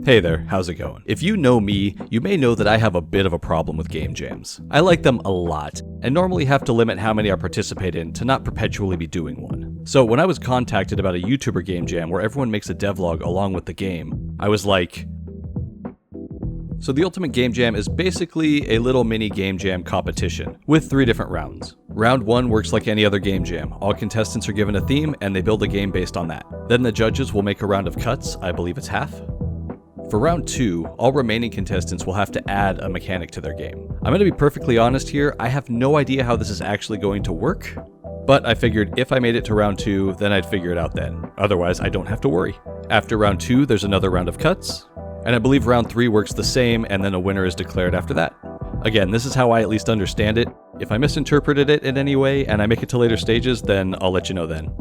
Hey there, how's it going? If you know me, you may know that I have a bit of a problem with game jams. I like them a lot, and normally have to limit how many I participate in to not perpetually be doing one. So when I was contacted about a YouTuber game jam where everyone makes a devlog along with the game, I was like... So the Ultimate Game Jam is basically a little mini game jam competition, with 3 different rounds. Round 1 works like any other game jam. All contestants are given a theme, and they build a game based on that. Then the judges will make a round of cuts, I believe it's half. For round 2, all remaining contestants will have to add a mechanic to their game. I'm going to be perfectly honest here, I have no idea how this is actually going to work, but I figured if I made it to round 2, then I'd figure it out then. Otherwise, I don't have to worry. After round 2, there's another round of cuts, and I believe round 3 works the same, and then a winner is declared after that. Again, this is how I at least understand it. If I misinterpreted it in any way, and I make it to later stages, then I'll let you know then.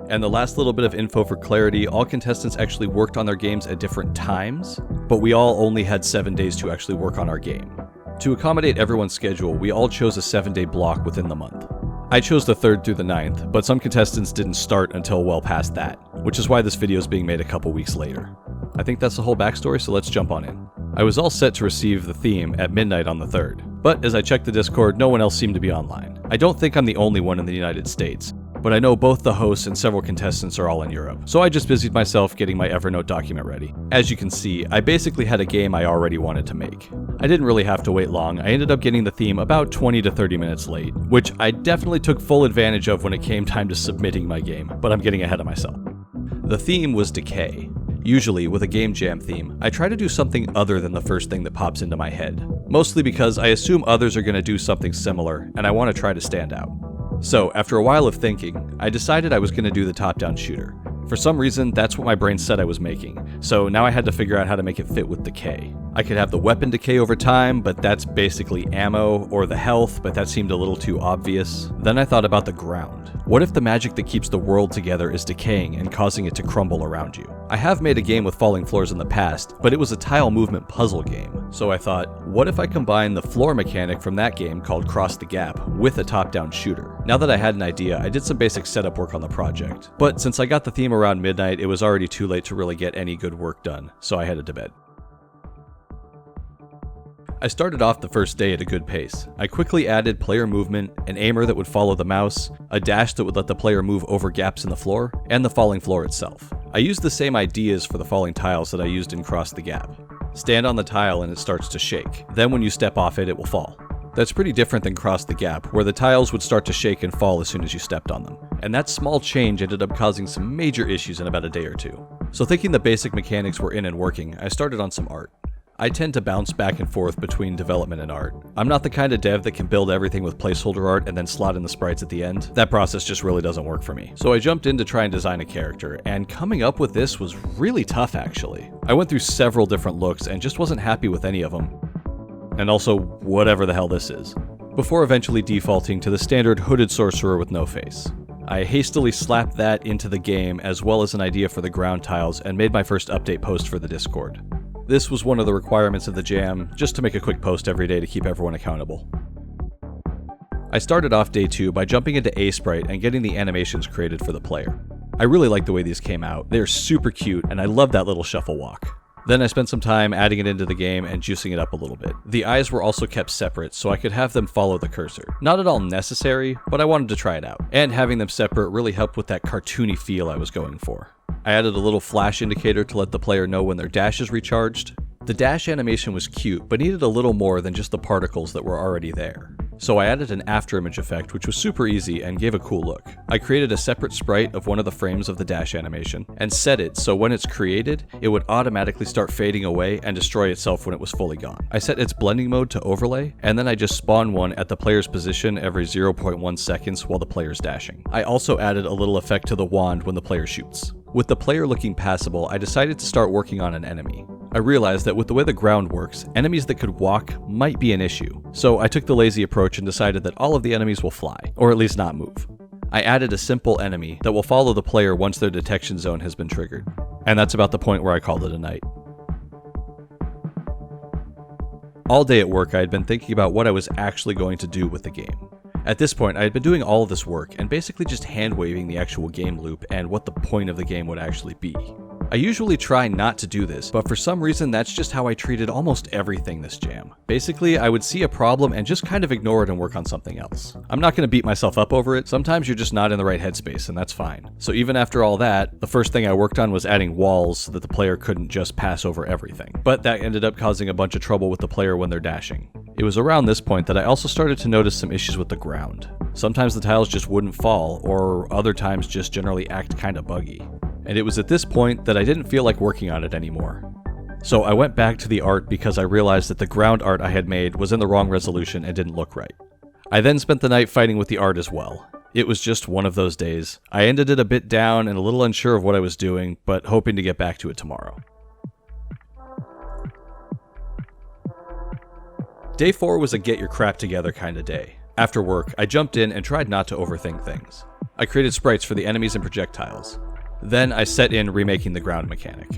And the last little bit of info for clarity, all contestants actually worked on their games at different times, but we all only had 7 days to actually work on our game. To accommodate everyone's schedule, we all chose a 7-day block within the month. I chose the 3rd through the 9th, but some contestants didn't start until well past that, which is why this video is being made a couple weeks later. I think that's the whole backstory, so let's jump on in. I was all set to receive the theme at midnight on the 3rd, but as I checked the Discord, no one else seemed to be online. I don't think I'm the only one in the United States, but I know both the hosts and several contestants are all in Europe, so I just busied myself getting my Evernote document ready. As you can see, I basically had a game I already wanted to make. I didn't really have to wait long. I ended up getting the theme about 20 to 30 minutes late, which I definitely took full advantage of when it came time to submitting my game, but I'm getting ahead of myself. The theme was DECAY. Usually, with a game jam theme, I try to do something other than the first thing that pops into my head, mostly because I assume others are going to do something similar, and I want to try to stand out. So, after a while of thinking, I decided I was going to do the top-down shooter. For some reason, that's what my brain said I was making, so now I had to figure out how to make it fit with DECAY. I could have the weapon decay over time, but that's basically ammo, or the health, but that seemed a little too obvious. Then I thought about the ground. What if the magic that keeps the world together is decaying and causing it to crumble around you? I have made a game with falling floors in the past, but it was a tile movement puzzle game. So I thought, what if I combine the floor mechanic from that game called Cross the Gap with a top-down shooter? Now that I had an idea, I did some basic setup work on the project. But since I got the theme around midnight, it was already too late to really get any good work done, so I headed to bed. I started off the first day at a good pace. I quickly added player movement, an aimer that would follow the mouse, a dash that would let the player move over gaps in the floor, and the falling floor itself. I used the same ideas for the falling tiles that I used in Cross the Gap. Stand on the tile and it starts to shake. Then when you step off it, it will fall. That's pretty different than Cross the Gap, where the tiles would start to shake and fall as soon as you stepped on them. And that small change ended up causing some major issues in about a day or two. So thinking the basic mechanics were in and working, I started on some art. I tend to bounce back and forth between development and art. I'm not the kind of dev that can build everything with placeholder art and then slot in the sprites at the end. That process just really doesn't work for me. So I jumped in to try and design a character, and coming up with this was really tough actually. I went through several different looks and just wasn't happy with any of them. And also, whatever the hell this is. Before eventually defaulting to the standard hooded sorcerer with no face. I hastily slapped that into the game as well as an idea for the ground tiles and made my first update post for the Discord. This was one of the requirements of the jam, just to make a quick post every day to keep everyone accountable. I started off day 2 by jumping into A-Sprite and getting the animations created for the player. I really like the way these came out. They are super cute, and I love that little shuffle walk. Then I spent some time adding it into the game and juicing it up a little bit. The eyes were also kept separate so I could have them follow the cursor. Not at all necessary, but I wanted to try it out. And having them separate really helped with that cartoony feel I was going for. I added a little flash indicator to let the player know when their dash is recharged. The dash animation was cute, but needed a little more than just the particles that were already there. So I added an afterimage effect, which was super easy and gave a cool look. I created a separate sprite of one of the frames of the dash animation, and set it so when it's created, it would automatically start fading away and destroy itself when it was fully gone. I set its blending mode to overlay, and then I just spawned one at the player's position every 0.1 seconds while the player's dashing. I also added a little effect to the wand when the player shoots. With the player looking passable, I decided to start working on an enemy. I realized that with the way the ground works, enemies that could walk might be an issue. So I took the lazy approach and decided that all of the enemies will fly, or at least not move. I added a simple enemy that will follow the player once their detection zone has been triggered. And that's about the point where I called it a night. All day at work, I had been thinking about what I was actually going to do with the game. At this point, I had been doing all of this work and basically just hand-waving the actual game loop and what the point of the game would actually be. I usually try not to do this, but for some reason that's just how I treated almost everything this jam. Basically, I would see a problem and just kind of ignore it and work on something else. I'm not going to beat myself up over it. Sometimes you're just not in the right headspace, and that's fine. So even after all that, the first thing I worked on was adding walls so that the player couldn't just pass over everything. But that ended up causing a bunch of trouble with the player when they're dashing. It was around this point that I also started to notice some issues with the ground. Sometimes the tiles just wouldn't fall, or other times just generally act kinda buggy. And it was at this point that I didn't feel like working on it anymore. So I went back to the art because I realized that the ground art I had made was in the wrong resolution and didn't look right. I then spent the night fighting with the art as well. It was just one of those days. I ended it a bit down and a little unsure of what I was doing, but hoping to get back to it tomorrow. Day 4 was a get your crap together kind of day. After work, I jumped in and tried not to overthink things. I created sprites for the enemies and projectiles. Then I set in remaking the ground mechanic.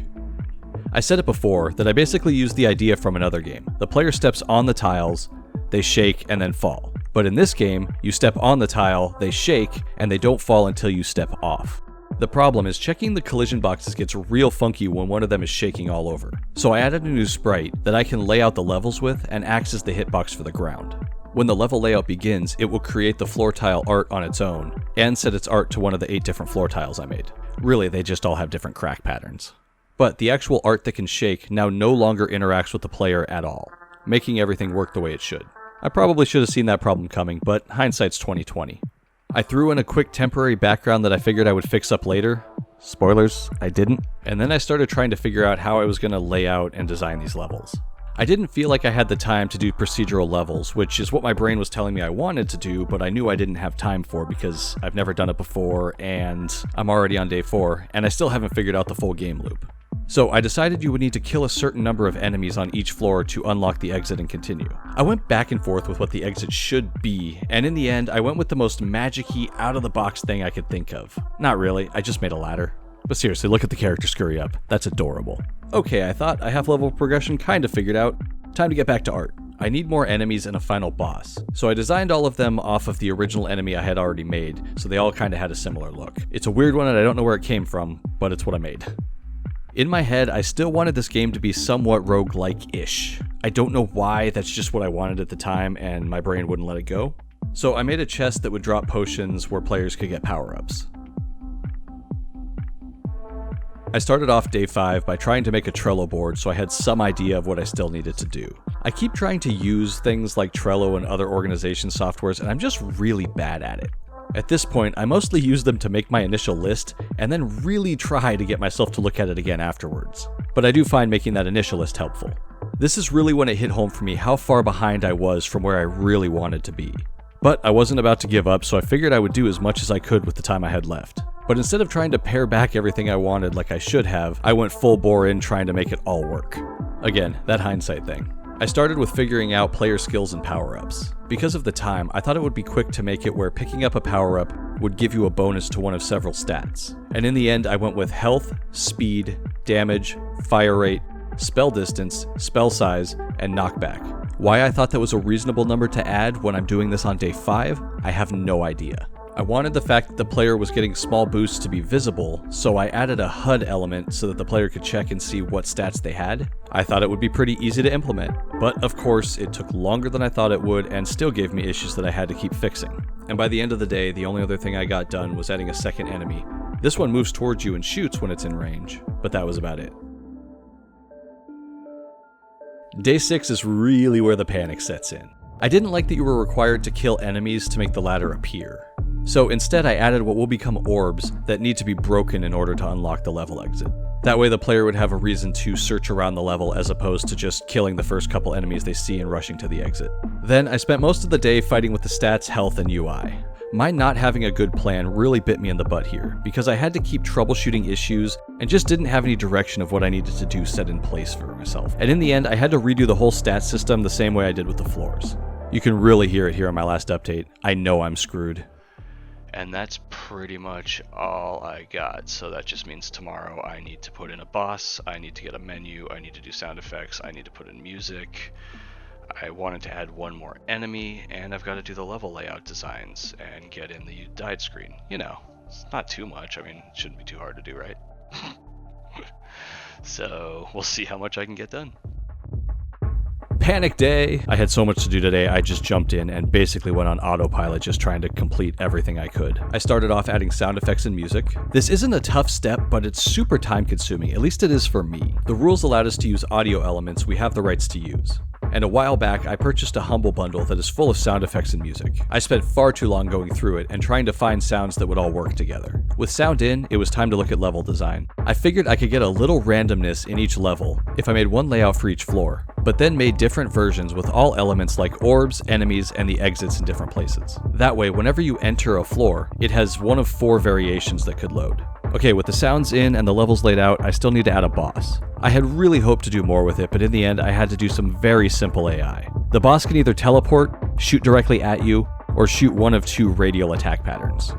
I said it before that I basically used the idea from another game. The player steps on the tiles, they shake, and then fall. But in this game, you step on the tile, they shake, and they don't fall until you step off. The problem is checking the collision boxes gets real funky when one of them is shaking all over. So I added a new sprite that I can lay out the levels with and acts as the hitbox for the ground. When the level layout begins, it will create the floor tile art on its own, and set its art to one of the 8 different floor tiles I made. Really, they just all have different crack patterns. But the actual art that can shake now no longer interacts with the player at all, making everything work the way it should. I probably should have seen that problem coming, but hindsight's 20/20. I threw in a quick temporary background that I figured I would fix up later. Spoilers, I didn't. And then I started trying to figure out how I was going to lay out and design these levels. I didn't feel like I had the time to do procedural levels, which is what my brain was telling me I wanted to do, but I knew I didn't have time for because I've never done it before, and I'm already on day 4, and I still haven't figured out the full game loop. So I decided you would need to kill a certain number of enemies on each floor to unlock the exit and continue. I went back and forth with what the exit should be, and in the end I went with the most magic-y, out-of-the-box thing I could think of. Not really, I just made a ladder. But seriously, look at the character scurry up. That's adorable. Okay, I thought I have level progression kinda figured out. Time to get back to art. I need more enemies and a final boss. So I designed all of them off of the original enemy I had already made, so they all kinda had a similar look. It's a weird one and I don't know where it came from, but it's what I made. In my head, I still wanted this game to be somewhat roguelike-ish. I don't know why, that's just what I wanted at the time and my brain wouldn't let it go. So I made a chest that would drop potions where players could get power-ups. I started off day 5 by trying to make a Trello board so I had some idea of what I still needed to do. I keep trying to use things like Trello and other organization softwares and I'm just really bad at it. At this point, I mostly use them to make my initial list and then really try to get myself to look at it again afterwards. But I do find making that initial list helpful. This is really when it hit home for me how far behind I was from where I really wanted to be. But I wasn't about to give up, so I figured I would do as much as I could with the time I had left. But instead of trying to pare back everything I wanted like I should have, I went full bore in trying to make it all work. Again, that hindsight thing. I started with figuring out player skills and power-ups. Because of the time, I thought it would be quick to make it where picking up a power-up would give you a bonus to one of several stats. And in the end, I went with health, speed, damage, fire rate, spell distance, spell size, and knockback. Why I thought that was a reasonable number to add when I'm doing this on day 5, I have no idea. I wanted the fact that the player was getting small boosts to be visible, so I added a HUD element so that the player could check and see what stats they had. I thought it would be pretty easy to implement, but of course it took longer than I thought it would and still gave me issues that I had to keep fixing. And by the end of the day, the only other thing I got done was adding a second enemy. This one moves towards you and shoots when it's in range, but that was about it. Day 6 is really where the panic sets in. I didn't like that you were required to kill enemies to make the ladder appear. So instead I added what will become orbs that need to be broken in order to unlock the level exit. That way the player would have a reason to search around the level as opposed to just killing the first couple enemies they see and rushing to the exit. Then I spent most of the day fighting with the stats, health, and UI. My not having a good plan really bit me in the butt here, because I had to keep troubleshooting issues and just didn't have any direction of what I needed to do set in place for myself. And in the end, I had to redo the whole stat system the same way I did with the floors. You can really hear it here on my last update. I know I'm screwed. And that's pretty much all I got. So that just means tomorrow I need to put in a boss, I need to get a menu, I need to do sound effects, I need to put in music. I wanted to add one more enemy, and I've got to do the level layout designs and get in the "you died" screen. You know, it's not too much. I mean, it shouldn't be too hard to do, right? So we'll see how much I can get done. Panic day! I had so much to do today, I just jumped in and basically went on autopilot just trying to complete everything I could. I started off adding sound effects and music. This isn't a tough step, but it's super time consuming, at least it is for me. The rules allowed us to use audio elements we have the rights to use. And a while back, I purchased a Humble bundle that is full of sound effects and music. I spent far too long going through it and trying to find sounds that would all work together. With sound in, it was time to look at level design. I figured I could get a little randomness in each level if I made one layout for each floor, but then made different versions with all elements like orbs, enemies, and the exits in different places. That way, whenever you enter a floor, it has one of 4 variations that could load. Okay, with the sounds in and the levels laid out, I still need to add a boss. I had really hoped to do more with it, but in the end, I had to do some very simple AI. The boss can either teleport, shoot directly at you, or shoot one of 2 radial attack patterns.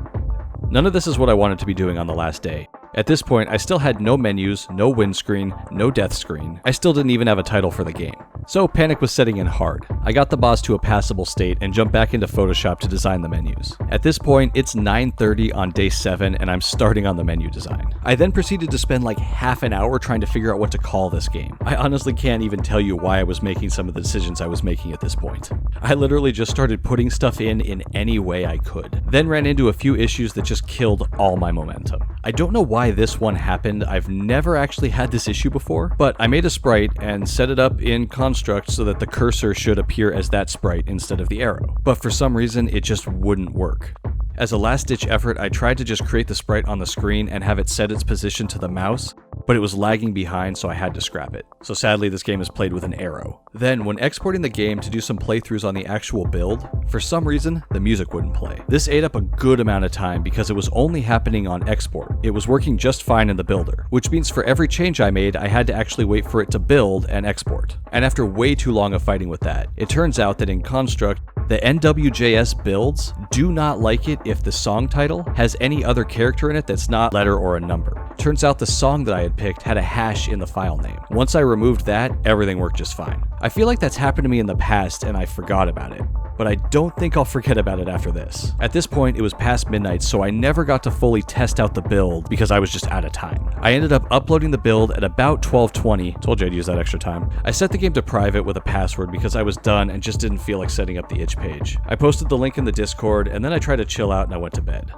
None of this is what I wanted to be doing on the last day. At this point, I still had no menus, no windscreen, no death screen. I still didn't even have a title for the game. So panic was setting in hard. I got the boss to a passable state and jumped back into Photoshop to design the menus. At this point, it's 9:30 on day 7 and I'm starting on the menu design. I then proceeded to spend like half an hour trying to figure out what to call this game. I honestly can't even tell you why I was making some of the decisions I was making at this point. I literally just started putting stuff in any way I could. Then ran into a few issues that just killed all my momentum. I don't know why this one happened. I've never actually had this issue before, but I made a sprite and set it up in Construct so that the cursor should appear as that sprite instead of the arrow. But for some reason, it just wouldn't work. As a last-ditch effort, I tried to just create the sprite on the screen and have it set its position to the mouse, but it was lagging behind, so I had to scrap it. So sadly, this game is played with an arrow. Then, when exporting the game to do some playthroughs on the actual build, for some reason, the music wouldn't play. This ate up a good amount of time because it was only happening on export. It was working just fine in the builder, which means for every change I made, I had to actually wait for it to build and export. And after way too long of fighting with that, it turns out that in Construct, the NWJS builds do not like it if the song title has any other character in it that's not a letter or a number. Turns out the song that I had picked had a hash in the file name. Once I removed that, everything worked just fine. I feel like that's happened to me in the past and I forgot about it, but I don't think I'll forget about it after this. At this point, it was past midnight, so I never got to fully test out the build because I was just out of time. I ended up uploading the build at about 12:20. Told you I'd use that extra time. I set the game to private with a password because I was done and just didn't feel like setting up the itch page. I posted the link in the Discord and then I tried to chill out and I went to bed.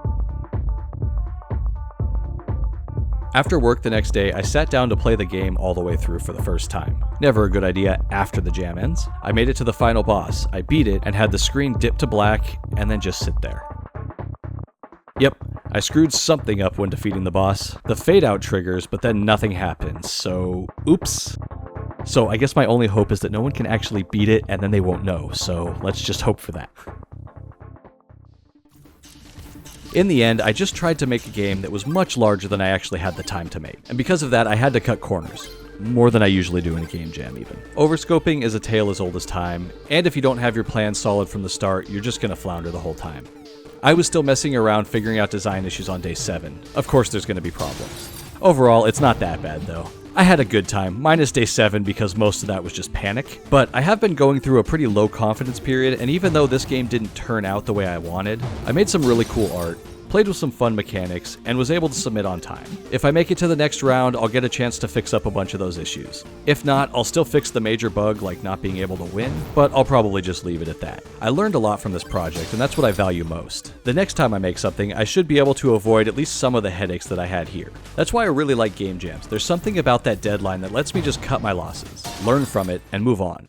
After work the next day, I sat down to play the game all the way through for the first time. Never a good idea after the jam ends. I made it to the final boss, I beat it, and had the screen dip to black, and then just sit there. Yep, I screwed something up when defeating the boss. The fade out triggers, but then nothing happens, so oops. So I guess my only hope is that no one can actually beat it and then they won't know, so let's just hope for that. In the end, I just tried to make a game that was much larger than I actually had the time to make. And because of that, I had to cut corners. More than I usually do in a game jam, even. Overscoping is a tale as old as time, and if you don't have your plan solid from the start, you're just gonna flounder the whole time. I was still messing around figuring out design issues on day 7. Of course there's gonna be problems. Overall, it's not that bad though. I had a good time, minus day 7 because most of that was just panic, but I have been going through a pretty low confidence period, and even though this game didn't turn out the way I wanted, I made some really cool art, played with some fun mechanics, and was able to submit on time. If I make it to the next round, I'll get a chance to fix up a bunch of those issues. If not, I'll still fix the major bug like not being able to win, but I'll probably just leave it at that. I learned a lot from this project, and that's what I value most. The next time I make something, I should be able to avoid at least some of the headaches that I had here. That's why I really like game jams. There's something about that deadline that lets me just cut my losses, learn from it, and move on.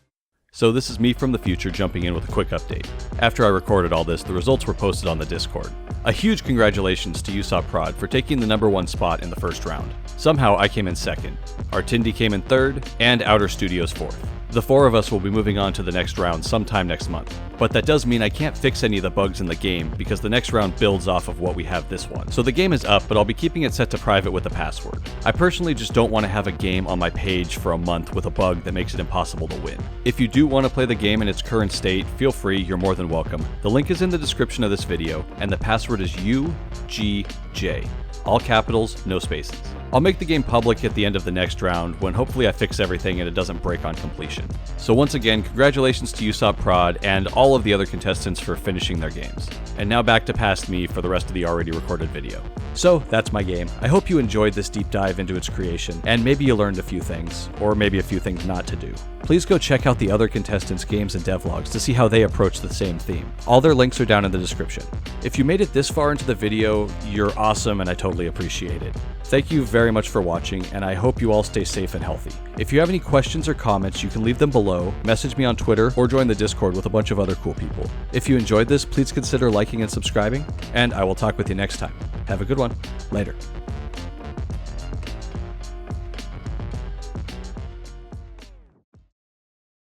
So this is me from the future jumping in with a quick update. After I recorded all this, the results were posted on the Discord. A huge congratulations to Usopp Prod for taking the #1 spot in the first round. Somehow I came in second, Artindi came in third, and Outer Studios fourth. The 4 of us will be moving on to the next round sometime next month. But that does mean I can't fix any of the bugs in the game because the next round builds off of what we have this one. So the game is up, but I'll be keeping it set to private with a password. I personally just don't want to have a game on my page for a month with a bug that makes it impossible to win. If you do want to play the game in its current state, feel free, you're more than welcome. The link is in the description of this video, and the password is UGJ. All capitals, no spaces. I'll make the game public at the end of the next round when hopefully I fix everything and it doesn't break on completion. So once again, congratulations to Usopp Prod and all of the other contestants for finishing their games. And now back to past me for the rest of the already recorded video. So that's my game. I hope you enjoyed this deep dive into its creation, and maybe you learned a few things, or maybe a few things not to do. Please go check out the other contestants' games and devlogs to see how they approach the same theme. All their links are down in the description. If you made it this far into the video, you're awesome and I totally appreciate it. Thank you very much for watching, and I hope you all stay safe and healthy. If you have any questions or comments, you can leave them below, message me on Twitter, or join the Discord with a bunch of other cool people. If you enjoyed this, please consider liking and subscribing, and I will talk with you next time. Have a good one. Later.